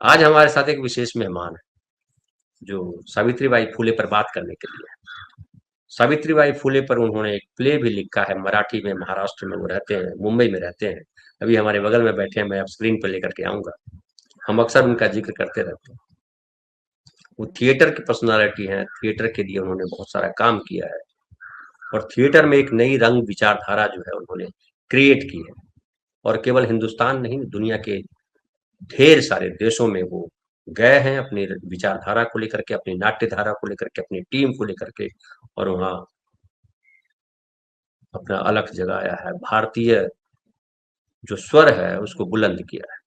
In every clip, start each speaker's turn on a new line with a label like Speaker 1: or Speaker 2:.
Speaker 1: आज हमारे साथ एक विशेष मेहमान है, जो सावित्रीबाई फुले पर बात करने के लिए है। सावित्रीबाई फुले पर उन्होंने एक प्ले भी लिखा है मराठी में। महाराष्ट्र में वो रहते हैं, मुंबई में रहते हैं। अभी हमारे बगल में बैठे हैं, मैं अब स्क्रीन पर लेकर के आऊंगा। हम अक्सर उनका जिक्र करते रहते हैं। वो थिएटर की पर्सनालिटी हैं, थिएटर के लिए उन्होंने बहुत सारा काम किया है और थिएटर में एक नई रंग विचारधारा जो है उन्होंने क्रिएट की है। और केवल हिंदुस्तान नहीं, दुनिया के ढेर सारे देशों में वो गए हैं अपनी विचारधारा को लेकर के, अपनी नाट्य धारा को लेकर के, अपनी टीम को लेकर के, और वहाँ अपना अलग जगाया है। भारतीय जो स्वर है उसको बुलंद किया है।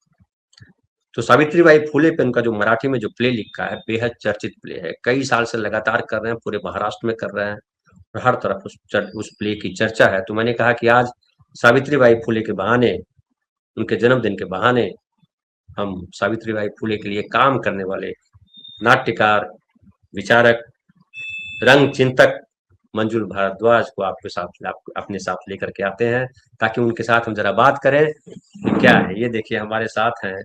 Speaker 1: तो सावित्रीबाई फुले पे उनका जो मराठी में जो प्ले लिखा है, बेहद चर्चित प्ले है। कई साल से लगातार कर रहे हैं, पूरे महाराष्ट्र में कर रहे हैं और हर तरफ उस प्ले की चर्चा है। तो मैंने कहा कि आज सावित्रीबाई फुले के बहाने, उनके जन्मदिन के बहाने, हम सावित्रीबाई फुले के लिए काम करने वाले नाट्यकार, विचारक, रंग चिंतक मंजुल भारद्वाज को अपने साथ लेकर के आते हैं, ताकि उनके साथ हम जरा बात करें कि क्या है। ये देखिए, हमारे साथ हैं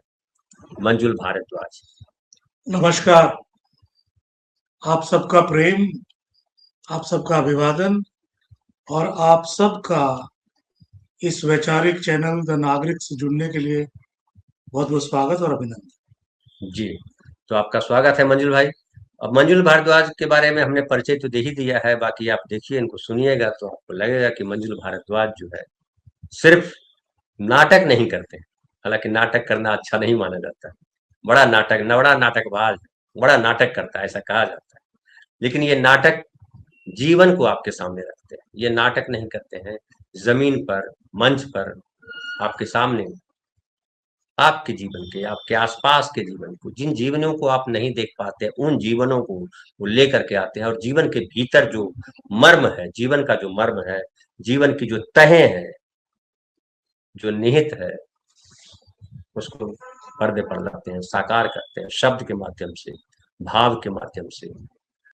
Speaker 1: मंजुल भारद्वाज।
Speaker 2: नमस्कार। आप सबका प्रेम, आप सबका अभिवादन और आप सबका इस वैचारिक चैनल द नागरिक से जुड़ने के लिए बहुत बहुत स्वागत और अभिनंदन।
Speaker 1: जी, तो आपका स्वागत है मंजुल भाई। अब मंजुल भारद्वाज के बारे में हमने परिचय तो दे ही दिया है, बाकी आप देखिए, इनको सुनिएगा तो आपको लगेगा कि मंजुल भारद्वाज जो है सिर्फ नाटक नहीं करते हैं। हालांकि नाटक करना अच्छा नहीं माना जाता है। बड़ा नाटकबाज, बड़ा नाटक करता है, ऐसा कहा जाता है। लेकिन ये नाटक जीवन को आपके सामने रखते हैं। ये नाटक नहीं करते हैं, जमीन पर, मंच पर आपके सामने आपके जीवन के, आपके आसपास के जीवन को, जिन जीवनों को आप नहीं देख पाते, उन जीवनों को वो लेकर के आते हैं। और जीवन के भीतर जो मर्म है, जीवन का जो मर्म है, जीवन की जो तहें हैं, जो निहित है, उसको पर्दे पर लाते हैं, साकार करते हैं, शब्द के माध्यम से, भाव के माध्यम से,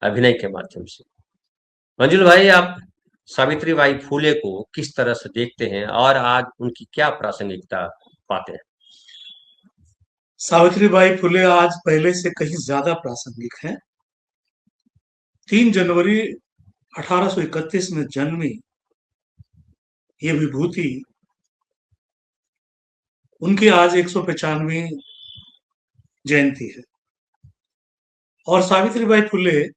Speaker 1: अभिनय के माध्यम से। मंजुल भाई, आप सावित्रीबाई फुले को किस तरह से देखते हैं और आज उनकी क्या प्रासंगिकता पाते हैं?
Speaker 2: सावित्रीबाई फुले आज पहले से कहीं ज्यादा प्रासंगिक हैं। 3 जनवरी 1831 में जन्मी ये विभूति, उनकी आज 195वीं जयंती है। और सावित्रीबाई फुले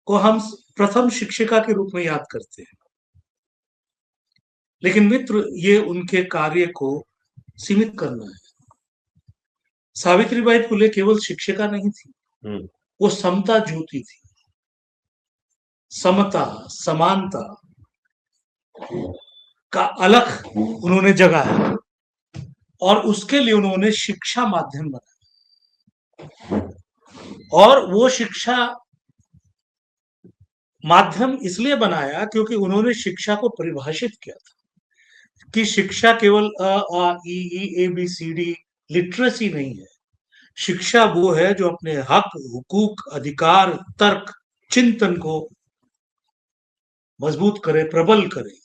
Speaker 2: को हम प्रथम शिक्षिका के रूप में याद करते हैं, लेकिन मित्र, ये उनके कार्य को सीमित करना है। सावित्रीबाई फुले केवल शिक्षिका नहीं थी, वो समता ज्योति थी। समता, समानता का अलख उन्होंने जगाया और उसके लिए उन्होंने शिक्षा माध्यम बनाया। और वो शिक्षा माध्यम इसलिए बनाया क्योंकि उन्होंने शिक्षा को परिभाषित किया था कि शिक्षा केवल अ आ इ ई A B C D literacy नहीं है। शिक्षा वो है जो अपने हक, हुकूक, अधिकार, तर्क, चिंतन को मजबूत करे, प्रबल करे।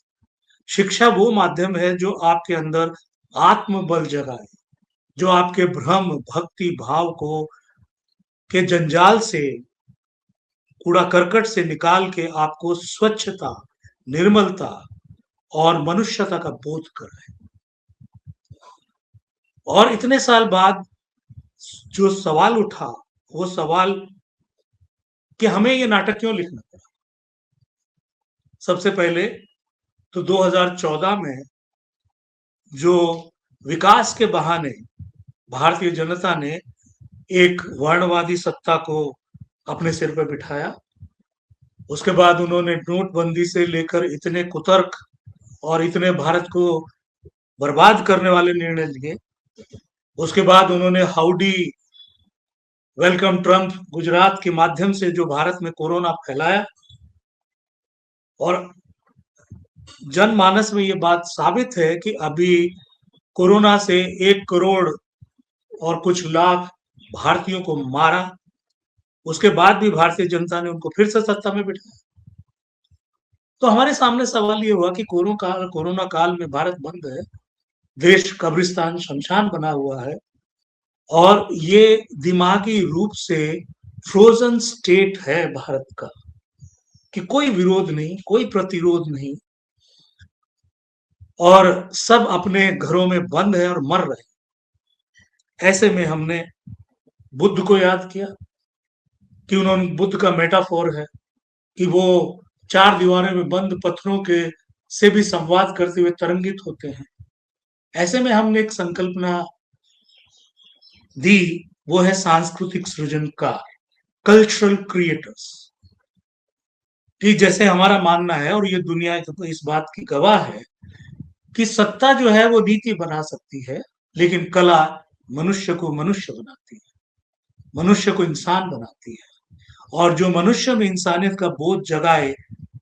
Speaker 2: शिक्षा वो माध्यम है जो आपके अंदर आत्मबल जगाए, जो आपके भ्रम, भक्ति भाव को के जंजाल से, कूड़ा करकट से निकाल के आपको स्वच्छता, निर्मलता और मनुष्यता का बोध कराए। और इतने साल बाद जो सवाल उठा, वो सवाल कि हमें ये नाटक क्यों लिखना पड़ा। सबसे पहले तो 2014 में जो विकास के बहाने भारतीय जनता ने एक वर्णवादी सत्ता को अपने सिर पर बिठाया, उसके बाद उन्होंने नोटबंदी से लेकर इतने कुतर्क और इतने भारत को बर्बाद करने वाले निर्णय लिए। उसके बाद उन्होंने हाउडी वेलकम ट्रंप गुजरात के माध्यम से जो भारत में कोरोना फैलाया, और जनमानस में ये बात साबित है कि अभी कोरोना से 1 करोड़ और कुछ लाख भारतीयों को मारा। उसके बाद भी भारतीय जनता ने उनको फिर से सत्ता में बिठाया। तो हमारे सामने सवाल ये हुआ कि कोरोना काल में भारत बंद है, देश कब्रिस्तान, शमशान बना हुआ है, और ये दिमागी रूप से फ्रोजन स्टेट है भारत का, कि कोई विरोध नहीं, कोई प्रतिरोध नहीं, और सब अपने घरों में बंद है और मर रहे हैं। ऐसे में हमने बुद्ध को याद किया कि उन्होंने, बुद्ध का मेटाफोर है कि वो चार दीवारों में बंद पत्थरों के से भी संवाद करते हुए तरंगित होते हैं। ऐसे में हमने एक संकल्पना दी, वो है सांस्कृतिक सृजनकार, कल्चरल क्रिएटर्स। कि जैसे हमारा मानना है, और ये दुनिया तो इस बात की गवाह है, कि सत्ता जो है वो नीति बना सकती है, लेकिन कला मनुष्य को मनुष्य बनाती है, मनुष्य को इंसान बनाती है। और जो मनुष्य में इंसानियत का बोध जगाए,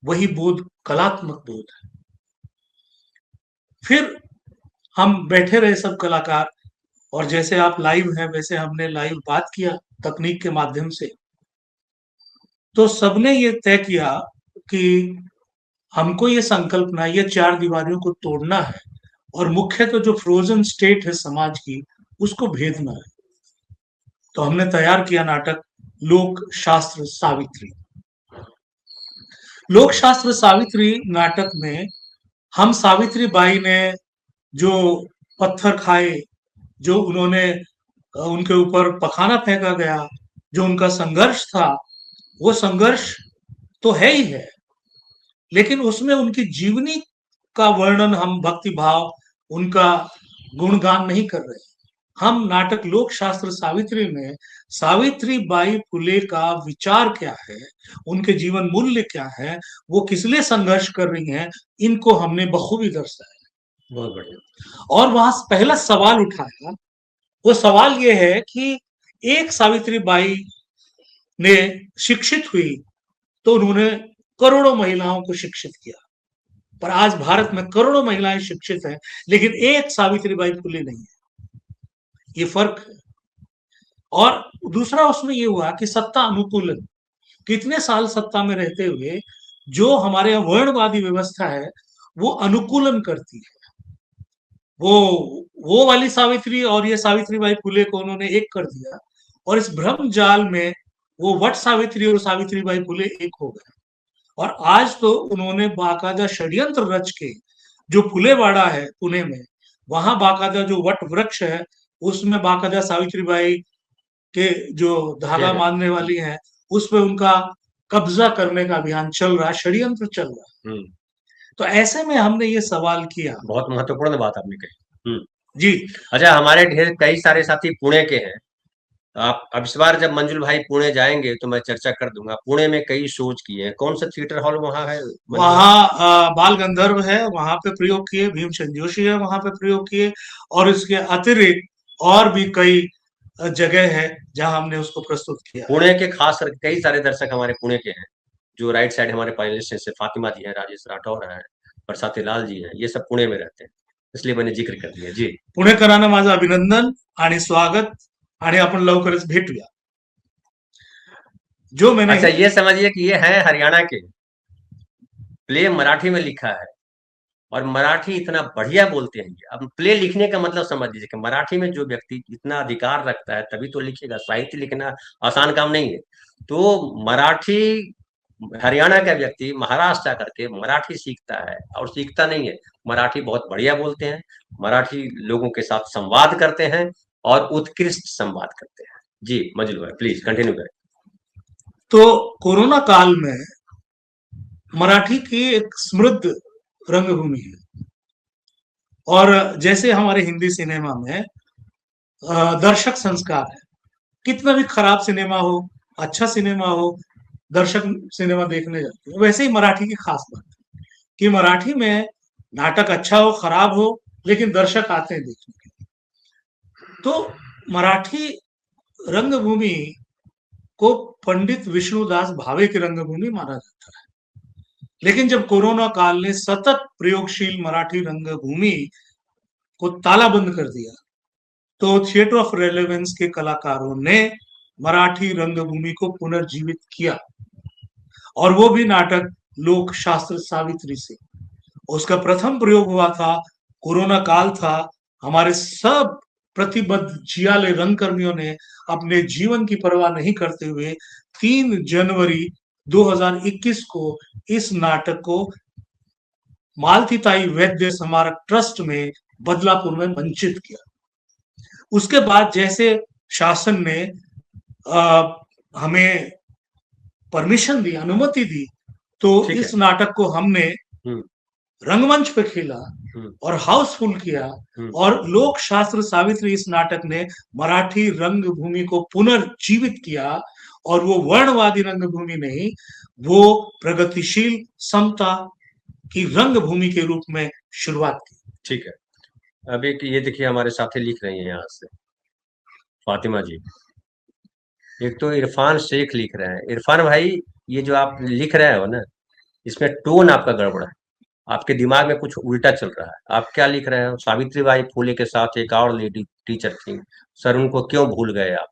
Speaker 2: वही बोध कलात्मक बोध है। फिर हम बैठे रहे सब कलाकार, और जैसे आप लाइव हैं वैसे हमने लाइव बात किया तकनीक के माध्यम से। तो सबने ये तय किया कि हमको ये संकल्पना, ये चार दीवारियों को तोड़ना है, और मुख्य तो जो फ्रोजन स्टेट है समाज की, उसको भेदना है। तो हमने तैयार किया नाटक लोक शास्त्र सावित्री। लोक शास्त्र सावित्री नाटक में हम सावित्री बाई ने जो पत्थर खाए, जो उन्होंने उनके ऊपर पखाना फेंका गया, जो उनका संघर्ष था, वो संघर्ष तो है ही है, लेकिन उसमें उनकी जीवनी का वर्णन, हम भक्ति भाव, उनका गुणगान नहीं कर रहे। हम नाटक लोक शास्त्र सावित्री में सावित्री बाई फुले का विचार क्या है, उनके जीवन मूल्य क्या है, वो किस लिए संघर्ष कर रही हैं, इनको हमने बखूबी दर्शाया।
Speaker 1: बहुत बढ़िया।
Speaker 2: और वहां पहला सवाल उठाया, वो सवाल ये है कि एक सावित्री बाई ने शिक्षित हुई तो उन्होंने करोड़ों महिलाओं को शिक्षित किया, पर आज भारत में करोड़ों महिलाएं शिक्षित हैं, लेकिन एक सावित्री बाई फुले नहीं है। ये फर्क है। और दूसरा उसमें ये हुआ कि सत्ता अनुकूलन, कितने साल सत्ता में रहते हुए जो हमारे वर्णवादी व्यवस्था है वो अनुकूलन करती है। वो वाली सावित्री और ये सावित्री बाई फुले को उन्होंने एक कर दिया, और इस भ्रम जाल में वो वट सावित्री और सावित्री बाई फुले एक हो गए। और आज तो उन्होंने बाकायदा षड्यंत्र रच के, जो फुलेवाड़ा है पुणे में, वहां बाकायदा जो वट वृक्ष है उसमें बाकायदा सावित्री बाई के जो धागा मानने वाली हैं, उस पर उनका कब्जा करने का अभियान चल रहा है, षड्यंत्र चल रहा है। तो ऐसे में हमने ये सवाल किया।
Speaker 1: बहुत महत्वपूर्ण बात आपने कही।
Speaker 2: जी।
Speaker 1: अच्छा, हमारे ढेर कई सारे साथी पुणे के हैं। आप अब इस बार जब मंजुल भाई पुणे जाएंगे तो मैं चर्चा कर दूंगा। पुणे में कई शोज किए हैं, कौन सा थिएटर हॉल वहां है?
Speaker 2: वहाँ बाल गंधर्व है, वहां पे प्रयोग किए, भीमसेन जोशी है वहां पे प्रयोग किए, और इसके अतिरिक्त और भी कई जगह है जहां हमने उसको प्रस्तुत किया।
Speaker 1: पुणे के खास कई सारे दर्शक हमारे पुणे के हैं, जो राइट साइड हमारे पैनलिस्ट से फातिमा जी हैं, राजेश राठौर हैं, बरसाती लाल जी हैं, ये सब पुणे में रहते हैं, इसलिए मैंने जिक्र कर दिया। जी,
Speaker 2: पुणेकरांना माझं अभिनंदन आणि स्वागत, आणि आपण लवकरच भेटूया। जो मैंने
Speaker 1: अच्छा, ये समझिए कि ये है हरियाणा के, प्ले मराठी में लिखा है, और मराठी इतना बढ़िया बोलते हैं। अब प्ले लिखने का मतलब समझ लीजिए कि मराठी में जो व्यक्ति इतना अधिकार रखता है तभी तो लिखेगा। साहित्य लिखना आसान काम नहीं है। तो मराठी, हरियाणा का व्यक्ति महाराष्ट्र आकर के मराठी सीखता है, और सीखता नहीं है, मराठी बहुत बढ़िया बोलते हैं, मराठी लोगों के साथ संवाद करते हैं, और उत्कृष्ट संवाद करते हैं। जी मजलू भाई प्लीज कंटिन्यू करें।
Speaker 2: तो कोरोना काल में मराठी की एक समृद्ध रंगभूमि है, और जैसे हमारे हिंदी सिनेमा में दर्शक संस्कार है, कितना भी खराब सिनेमा हो, अच्छा सिनेमा हो, दर्शक सिनेमा देखने जाते हैं। वैसे ही मराठी की खास बात है कि मराठी में नाटक अच्छा हो खराब हो, लेकिन दर्शक आते हैं देखने के लिए। तो मराठी रंगभूमि को पंडित विष्णुदास भावे की रंगभूमि माना जाता है, लेकिन जब कोरोना काल ने सतत प्रयोगशील मराठी रंगभूमि को तालाबंद कर दिया, तो थिएटर ऑफ रेलेवेंस के कलाकारों ने मराठी रंगभूमि को पुनर्जीवित किया, और वो भी नाटक लोक शास्त्र सावित्री से। उसका प्रथम प्रयोग हुआ था, कोरोना काल था, हमारे सब प्रतिबद्ध जियाले रंगकर्मियों ने अपने जीवन की परवाह नहीं करते हुए 3 जनवरी 2021 को इस नाटक को मालती ताई वैद्य स्मारक ट्रस्ट में बदलापुर में मंचित किया। उसके बाद जैसे शासन ने हमें परमिशन दी, अनुमति दी, तो
Speaker 1: ठीक
Speaker 2: इस
Speaker 1: है।
Speaker 2: नाटक को हमने रंगमंच पे खेला और हाउसफुल किया। और लोक शास्त्र सावित्री इस नाटक ने मराठी रंगभूमि को पुनर्जीवित किया, और वो वर्णवादी रंगभूमि नहीं, वो प्रगतिशील समता की रंगभूमि के रूप में शुरुआत की।
Speaker 1: ठीक है। अब एक ये देखिए हमारे साथी लिख रही हैं यहाँ से, फातिमा जी। एक तो इरफान शेख लिख रहे हैं। इरफान भाई, ये जो आप लिख रहे हो ना, इसमें टोन आपका गड़बड़ है। आपके दिमाग में कुछ उल्टा चल रहा है। आप क्या लिख रहे हो? सावित्रीबाई फुले के साथ एक और लेडी टीचर थी, सर उनको क्यों भूल गए आप?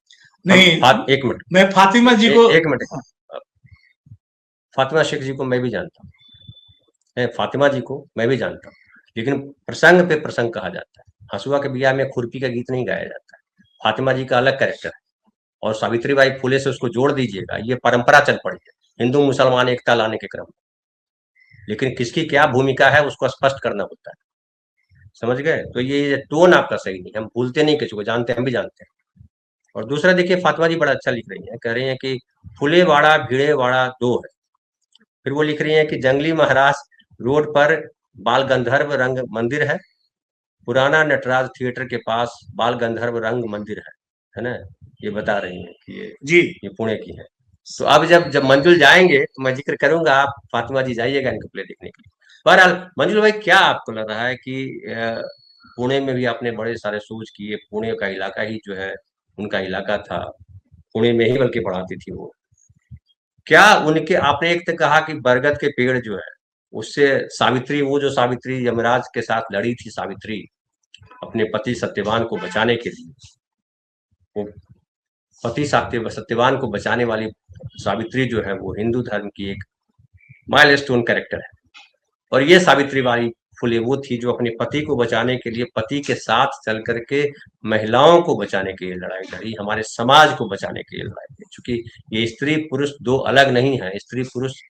Speaker 2: नहीं,
Speaker 1: एक मिनट,
Speaker 2: मैं फातिमा जी को
Speaker 1: एक मिनट। फातिमा शेख जी को मैं भी जानता हूँ, फातिमा जी को मैं भी जानता हूँ, लेकिन प्रसंग पे प्रसंग कहा जाता है। हंसुआ के बिया में खुरपी का गीत नहीं गाया जाता है। फातिमा जी का अलग कैरेक्टर है, और सावित्रीबाई फुले से उसको जोड़ दीजिएगा, ये परंपरा चल पड़ी है हिंदू मुसलमान एकता लाने के क्रम में। लेकिन किसकी क्या भूमिका है उसको स्पष्ट करना होता है, समझ गए? तो ये टोन आपका सही नहीं, हम भूलते नहीं किसी को, जानते हम भी जानते हैं। और दूसरा देखिए, फातिमा जी बड़ा अच्छा लिख रही है, कह रही है कि फुलेवाड़ा भिड़ेवाड़ा दो है। फिर वो लिख रही है कि जंगली महाराज रोड पर बाल गंधर्व रंग मंदिर है, पुराना नटराज थिएटर के पास बाल गंधर्व रंग मंदिर है ना? ये बता रही है कि
Speaker 2: जी
Speaker 1: ये पुणे की है। तो अब जब जब मंजुल जाएंगे तो मैं जिक्र करूंगा, आप फातिमा जी जाइएगा इनके प्ले देखने के लिए। बहरहाल मंजुल भाई, क्या आपको लग रहा है कि पुणे में भी आपने बड़े सारे शोज किए, पुणे का इलाका ही जो है उनका इलाका था, पुणे में ही बल्कि पढ़ाती थी वो। क्या उनके, आपने एक तो कहा कि बरगद के पेड़ जो है उससे सावित्री, वो जो सावित्री यमराज के साथ लड़ी थी, सावित्री अपने पति सत्यवान को बचाने के लिए, वो पति सत्यवान को बचाने वाली सावित्री जो है वो हिंदू धर्म की एक माइलस्टोन कैरेक्टर है। और ये सावित्री बाई फुले वो थी जो अपने पति को बचाने के लिए, पति के साथ चल करके महिलाओं को बचाने के लिए लड़ाई लड़ी, हमारे समाज को बचाने के लिए लड़ाई लड़ी। चूंकि ये स्त्री पुरुष दो अलग नहीं है, स्त्री पुरुष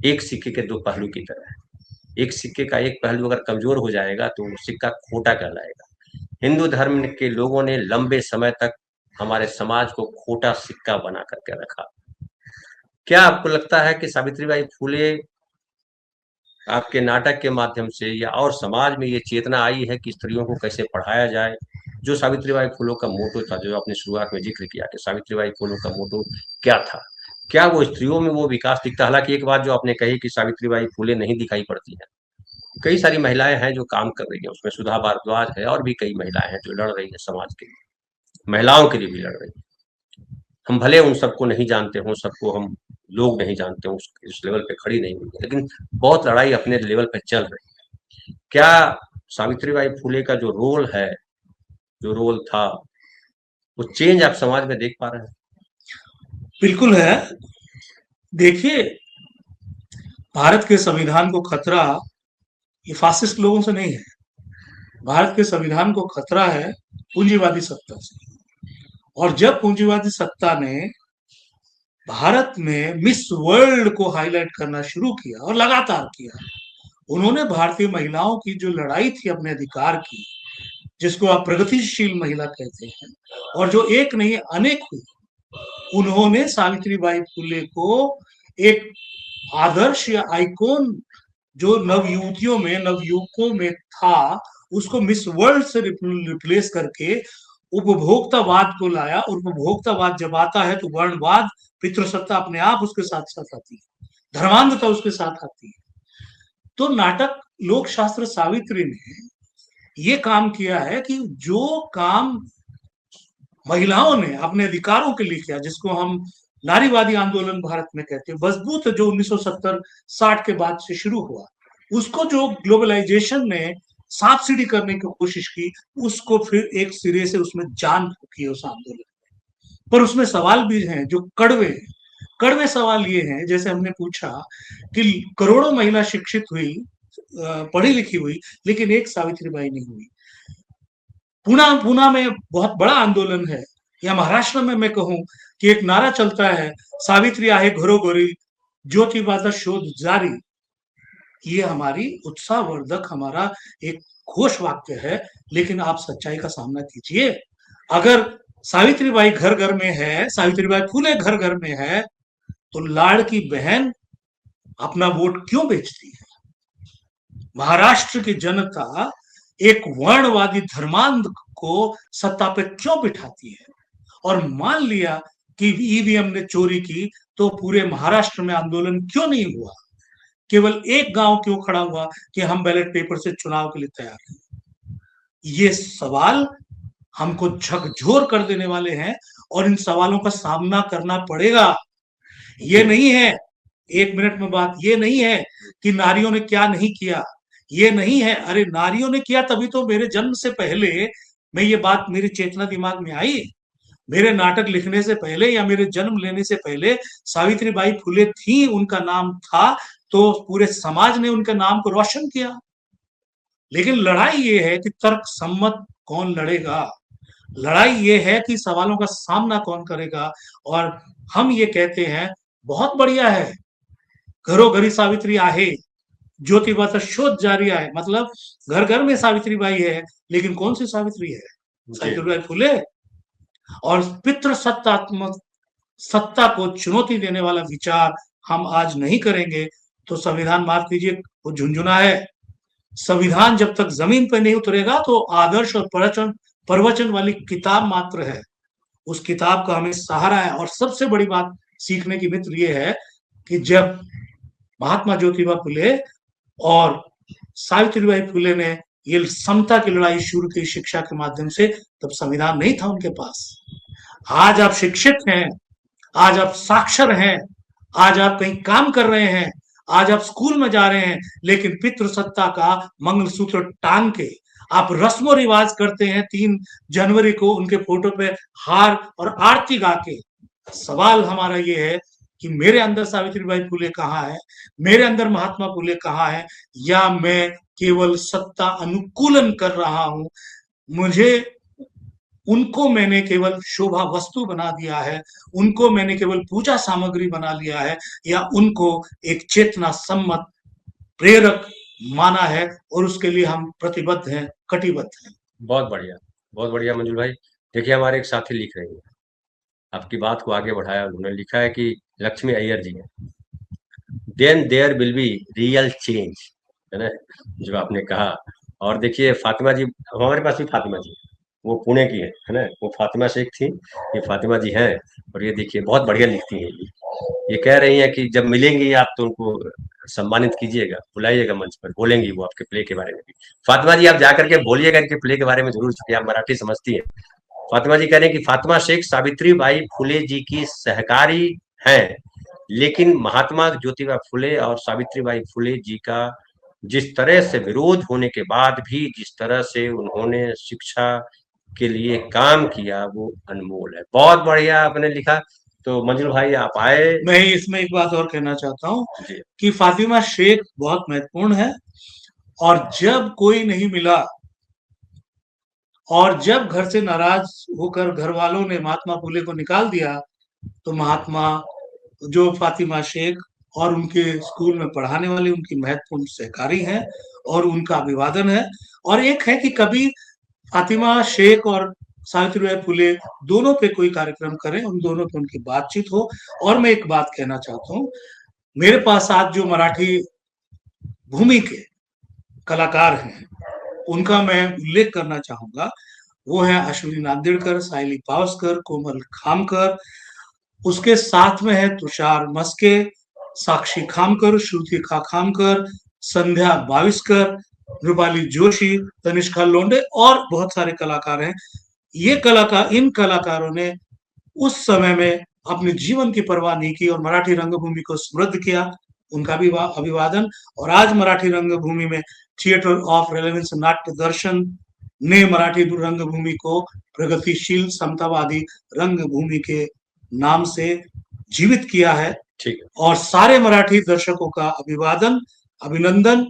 Speaker 1: एक सिक्के के दो पहलू की तरह है। एक सिक्के का एक पहलू अगर कमजोर हो जाएगा तो वो सिक्का खोटा कहलाएगा। हिंदू धर्म के लोगों ने लंबे समय तक हमारे समाज को खोटा सिक्का बना करके रखा। क्या आपको लगता है कि सावित्रीबाई फुले आपके नाटक के माध्यम से या और समाज में ये चेतना आई है कि स्त्रियों को कैसे पढ़ाया जाए? जो सावित्रीबाई फुले का मोटो था, जो आपने शुरुआत में जिक्र किया कि सावित्रीबाई फुले का मोटो क्या था, क्या वो स्त्रियों में वो विकास दिखता? हालांकि एक बात जो आपने कही कि सावित्रीबाई फुले नहीं दिखाई पड़ती है, कई सारी महिलाएं हैं जो काम कर रही हैं, उसमें सुधा भारद्वाज है और भी कई महिलाएं हैं जो लड़ रही है समाज के लिए, महिलाओं के लिए भी लड़ रही है। हम भले उन सबको नहीं जानते हों, सबको हम लोग नहीं जानते हों, उस लेवल पे खड़ी नहीं हुई, लेकिन बहुत लड़ाई अपने लेवल पे चल रही है। क्या सावित्रीबाई फुले का जो रोल है, जो रोल था, वो चेंज आप समाज में देख पा रहे हैं?
Speaker 2: बिल्कुल है। देखिए, भारत के संविधान को खतरा ये फासिस्ट लोगों से नहीं है, भारत के संविधान को खतरा है पूंजीवादी सत्ता से। और जब पूंजीवादी सत्ता ने भारत में मिस वर्ल्ड को हाईलाइट करना शुरू किया और लगातार किया, उन्होंने भारतीय महिलाओं की जो लड़ाई थी अपने अधिकार की, जिसको आप प्रगतिशील महिला कहते हैं, और जो एक नहीं अनेक हुई, उन्होंने सावित्रीबाई फुले को एक आदर्श या आइकॉन जो नवयुवतियों में, नवयुवकों में था, उसको मिस वर्ल्ड से रिप्लेस करके उपभोक्तावाद को लाया। और उपभोक्तावाद जब आता है तो वर्णवाद, पितृसत्ता अपने आप उसके साथ साथ आती है, धर्मांधता उसके साथ आती है। तो नाटक लोक शास्त्र सावित्री ने ये काम किया है कि जो काम महिलाओं ने अपने अधिकारों के लिए किया, जिसको हम नारीवादी आंदोलन भारत में कहते हैं, मजबूत जो 1970-60 के बाद से शुरू हुआ, उसको जो ग्लोबलाइजेशन ने सांप सीढ़ी करने की कोशिश की, उसको फिर एक सिरे से उसमें जान फूकी उस आंदोलन में। पर उसमें सवाल भी हैं जो कड़वे हैं। कड़वे सवाल ये हैं, जैसे हमने पूछा कि करोड़ों महिला शिक्षित हुई, पढ़ी लिखी हुई, लेकिन एक सावित्रीबाई नहीं हुई। पूना में बहुत बड़ा आंदोलन है, या महाराष्ट्र में मैं कहूं कि एक नारा चलता है, सावित्री आहे घरोघरी, ज्योतिबाचा शोध जारी। ये हमारी उत्साहवर्धक हमारा एक घोष वाक्य है, लेकिन आप सच्चाई का सामना कीजिए। अगर सावित्रीबाई घर घर में है, सावित्रीबाई फुले घर घर में है, तो लाड़ की बहन अपना वोट क्यों बेचती है? महाराष्ट्र की जनता एक वर्णवादी धर्मांध को सत्ता पे क्यों बिठाती है? और मान लिया कि ईवीएम ने चोरी की, तो पूरे महाराष्ट्र में आंदोलन क्यों नहीं हुआ? केवल एक गांव क्यों खड़ा हुआ कि हम बैलेट पेपर से चुनाव के लिए तैयार हैं? ये सवाल हमको झकझोर कर देने वाले हैं, और इन सवालों का सामना करना पड़ेगा। ये नहीं है, एक मिनट में बात ये नहीं है कि नारियों ने क्या नहीं किया, ये नहीं है। अरे नारियों ने किया, तभी तो मेरे जन्म से पहले मैं ये बात मेरी चेतना दिमाग में आई। मेरे नाटक लिखने से पहले या मेरे जन्म लेने से पहले सावित्रीबाई फुले थी, उनका नाम था, तो पूरे समाज ने उनके नाम को रोशन किया। लेकिन लड़ाई ये है कि तर्क सम्मत कौन लड़ेगा, लड़ाई ये है कि सवालों का सामना कौन करेगा। और हम ये कहते हैं बहुत बढ़िया है, घरोघरी सावित्री आहे, ज्योतिबाचा शोध जारी है, मतलब घर घर में सावित्रीबाई है, लेकिन कौन सी सावित्री है? सावित्रीबाई फुले। और पितृ सत्तात्मक सत्ता को चुनौती देने वाला विचार हम आज नहीं करेंगे तो संविधान, माफ कीजिए, वो झुंझुना है। संविधान जब तक जमीन पर नहीं उतरेगा तो आदर्श और प्रवचन वाली किताब मात्र है। उस किताब का हमें सहारा है। और सबसे बड़ी बात सीखने की मित्र ये है कि जब महात्मा ज्योतिबा फुले और सावित्रीबाई फुले ने ये समता की लड़ाई शुरू की शिक्षा के माध्यम से, तब संविधान नहीं था उनके पास। आज आप शिक्षित हैं, आज आप साक्षर हैं, आज आप कहीं काम कर रहे हैं, आज आप स्कूल में जा रहे हैं, लेकिन पितृसत्ता का मंगलसूत्र टांग के आप रस्मो रिवाज करते हैं 3 जनवरी को उनके फोटो पे हार और आरती गा के। सवाल हमारा ये है कि मेरे अंदर सावित्रीबाई फुले कहाँ है, मेरे अंदर महात्मा फुले कहाँ है, या मैं केवल सत्ता अनुकूलन कर रहा हूं? मुझे उनको मैंने केवल शोभा वस्तु बना दिया है, उनको मैंने केवल पूजा सामग्री बना लिया है, या उनको एक चेतना सम्मत प्रेरक माना है, और उसके लिए हम प्रतिबद्ध हैं, कटिबद्ध हैं।
Speaker 1: बहुत बढ़िया मंजुल भाई। देखिए हमारे एक साथी लिख रहे हैं, आपकी बात को आगे बढ़ाया, उन्होंने लिखा है कि लक्ष्मी अय्यर जी है, then there will be real change, है ना, जो आपने कहा। और देखिए फातिमा जी, हमारे पास भी फातिमा जी, वो पुणे की है ना, वो फातिमा शेख थी, ये फातिमा जी हैं। और ये देखिए बहुत बढ़िया लिखती हैं ये कह रही हैं कि जब मिलेंगी आप तो उनको सम्मानित कीजिएगा, बुलाइएगा मंच पर, बोलेंगी वो आपके प्ले के बारे में भी। फातिमा जी आप जाकर के बोलिएगा इनके प्ले के बारे में जरूर, चूंकि आप मराठी समझती हैं। फातिमा जी कह रहे हैं कि फातिमा शेख सावित्री बाई फुले जी की सहकारी हैं, लेकिन महात्मा ज्योतिबा फुले और सावित्री बाई फुले जी का जिस तरह से विरोध होने के बाद भी जिस तरह से उन्होंने शिक्षा के लिए काम किया वो अनमोल है। बहुत बढ़िया आपने लिखा। तो मंजुल भाई आप आए।
Speaker 2: मैं इसमें एक बात और कहना चाहता हूँ
Speaker 1: जी
Speaker 2: कि फातिमा शेख बहुत महत्वपूर्ण है। और जब कोई नहीं मिला और जब घर से नाराज होकर घर वालों ने महात्मा फुले को निकाल दिया, तो महात्मा जो फातिमा शेख और उनके स्कूल में पढ़ाने वाले उनकी महत्वपूर्ण सहकारी हैं, और उनका अभिवादन है। और एक है कि कभी फातिमा शेख और सावित्रीबाई फुले दोनों पे कोई कार्यक्रम करें, उन दोनों पे उनकी बातचीत हो। और मैं एक बात कहना चाहता हूँ, मेरे पास आज जो मराठी भूमि के कलाकार हैं उनका मैं उल्लेख करना चाहूंगा। वो है अश्विनी नांदेड़कर, सायली पावसकर, कोमल खामकर, उसके साथ में है तुषार मस्के, साक्षी खामकर, श्रुतिका खामकर, संध्या बाविस्कर, रूपाली जोशी, तनिष्का लोंडे और बहुत सारे कलाकार हैं। ये कलाकार, इन कलाकारों ने उस समय में अपने जीवन की परवाह नहीं की और मराठी रंगभूमि को समृद्ध किया, उनका भी अभिवादन। और आज मराठी रंगभूमि में थिएटर ऑफ रेलेवेंस नाट्य दर्शन ने मराठी रंगभूमि को प्रगतिशील समतावादी रंगभूमि के नाम से जीवित किया है।
Speaker 1: ठीक है।
Speaker 2: और सारे मराठी दर्शकों का अभिवादन, अभिनंदन।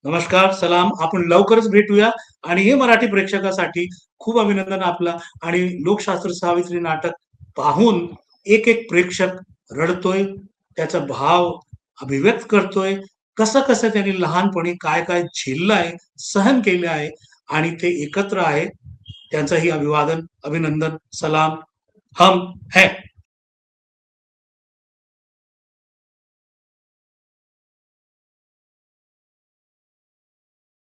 Speaker 2: नमस्कार, सलाम. आपण लवकरच भेटूया आणि हे मराठी प्रेक्षकासाठी खूप अभिनंदन आपलं. आणि लोकशास्त्र सावित्री नाटक पाहून एक प्रेक्षक रडतोय, त्याचा भाव अभिव्यक्त करतोय. कसं-कसं त्यांनी लहानपणी काय-काय झेललं आहे, सहन केलं आहे आणि ते एकत्र आहे. त्यांचंही अभिवादन, अभिनंदन, सलाम. हम हैं.